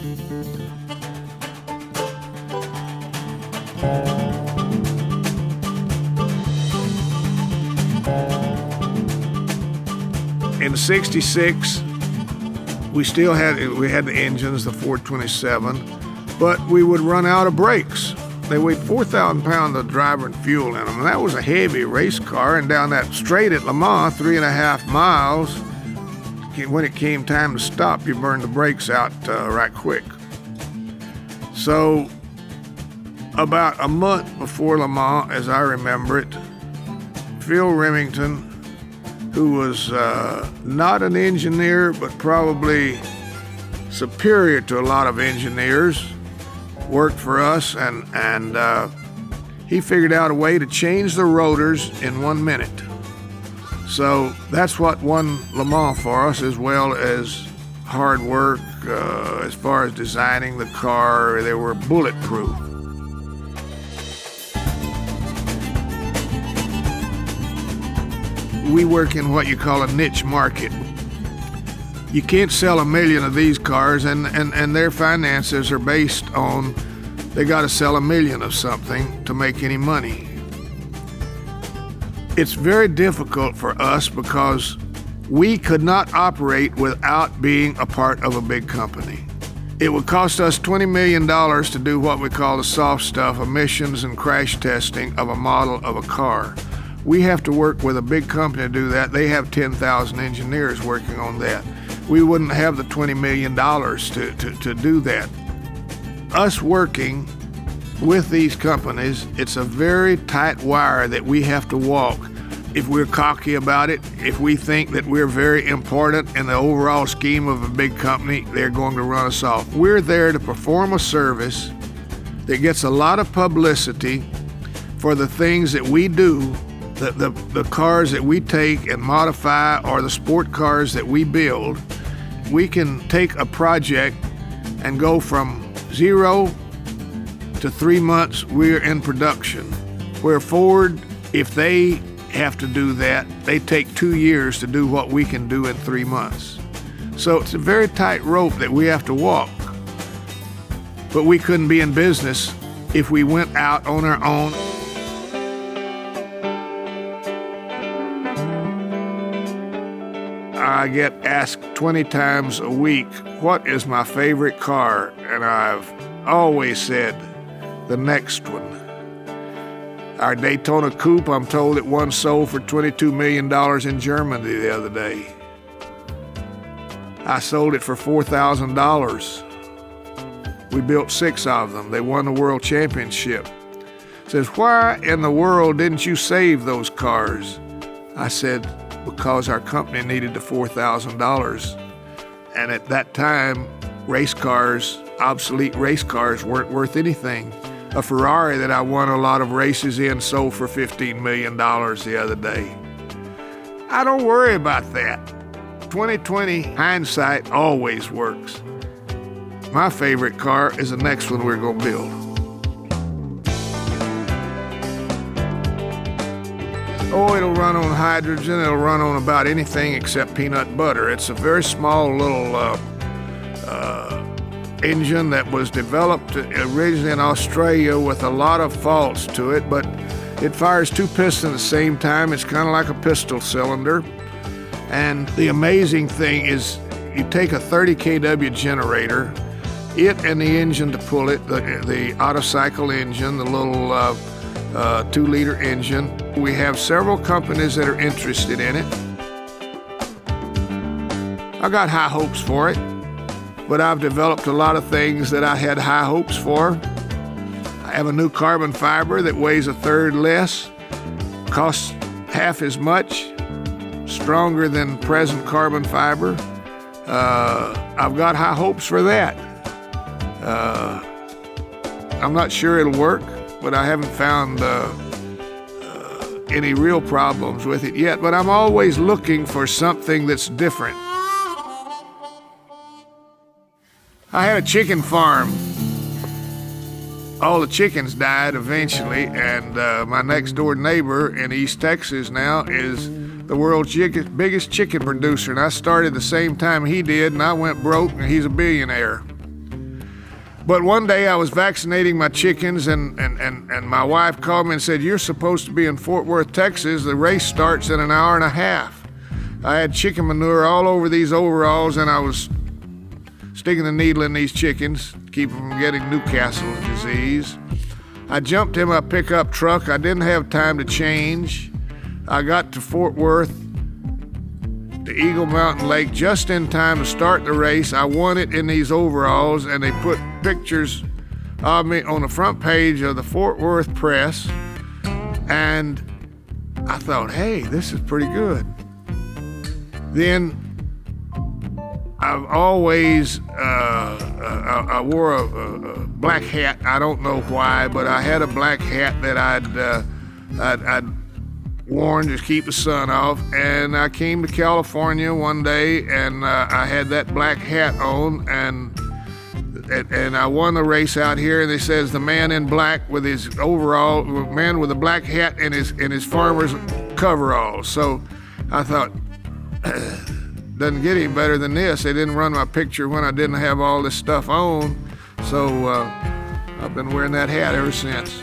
In '66, we had the engines, the 427, but we would run out of brakes. They weighed 4,000 pounds of driver and fuel in them, and that was a heavy race car. And down that straight at Le Mans, 3.5 miles, when it came time to stop, you burned the brakes out right quick. So about a month before Le Mans, as I remember it, Phil Remington, who was not an engineer, but probably superior to a lot of engineers, worked for us, and he figured out a way to change the rotors in 1 minute. So that's what won Le Mans for us, as well as hard work as far as designing the car. They were bulletproof. We work in what you call a niche market. You can't sell 1 million of these cars, and their finances are based on they got to sell 1 million of something to make any money. It's very difficult for us because we could not operate without being a part of a big company. It would cost us $20 million to do what we call the soft stuff, emissions and crash testing of a model of a car. We have to work with a big company to do that. They have 10,000 engineers working on that. We wouldn't have the $20 million to do that. Us working with these companies, it's a very tight wire that we have to walk. If we're cocky about it, if we think that we're very important in the overall scheme of a big company, they're going to run us off. We're there to perform a service that gets a lot of publicity for the things that we do. The cars that we take and modify, or the sport cars that we build. We can take a project and go from 0 to 3 months, we're in production. Where Ford, if they have to do that, they take 2 years to do what we can do in 3 months. So it's a very tight rope that we have to walk. But we couldn't be in business if we went out on our own. I get asked 20 times a week, what is my favorite car? And I've always said, the next one. Our Daytona Coupe, I'm told it one sold for $22 million in Germany the other day. I sold it for $4,000. We built 6 of them. They won the world championship. Says, why in the world didn't you save those cars? I said, because our company needed the $4,000. And at that time, race cars, obsolete race cars, weren't worth anything. A Ferrari that I won a lot of races in sold for $15 million the other day. I don't worry about that. 2020 hindsight always works. My favorite car is the next one we're going to build. Oh, it'll run on hydrogen. It'll run on about anything except peanut butter. It's a very small little engine that was developed originally in Australia with a lot of faults to it, but it fires 2 pistons at the same time. It's kind of like a pistol cylinder. And the amazing thing is you take a 30 kW generator, it and the engine to pull it, the Autocycle engine, the little 2-liter engine. We have several companies that are interested in it. I got high hopes for it, but I've developed a lot of things that I had high hopes for. I have a new carbon fiber that weighs 1/3 less, costs half as much, stronger than present carbon fiber. I've got high hopes for that. I'm not sure it'll work, but I haven't found any real problems with it yet. But I'm always looking for something that's different. I had a chicken farm. All the chickens died eventually, and my next door neighbor in East Texas now is the world's biggest chicken producer. And I started the same time he did, and I went broke, and he's a billionaire. But one day I was vaccinating my chickens, and my wife called me and said, "You're supposed to be in Fort Worth, Texas. The race starts in an hour and a half." I had chicken manure all over these overalls, and I was sticking the needle in these chickens to keep them from getting Newcastle disease. I jumped in my pickup truck. I didn't have time to change. I got to Fort Worth, to Eagle Mountain Lake, just in time to start the race. I won it in these overalls, and they put pictures of me on the front page of the Fort Worth Press, and I thought, hey, this is pretty good. Then I've always, I wore a black hat. I don't know why, but I had a black hat that I'd worn to keep the sun off. And I came to California one day, and I had that black hat on, and I won the race out here. And they says the man in black with his overall, man with a black hat and his farmer's coveralls. So I thought, doesn't get any better than this. They didn't run my picture when I didn't have all this stuff on. So I've been wearing that hat ever since.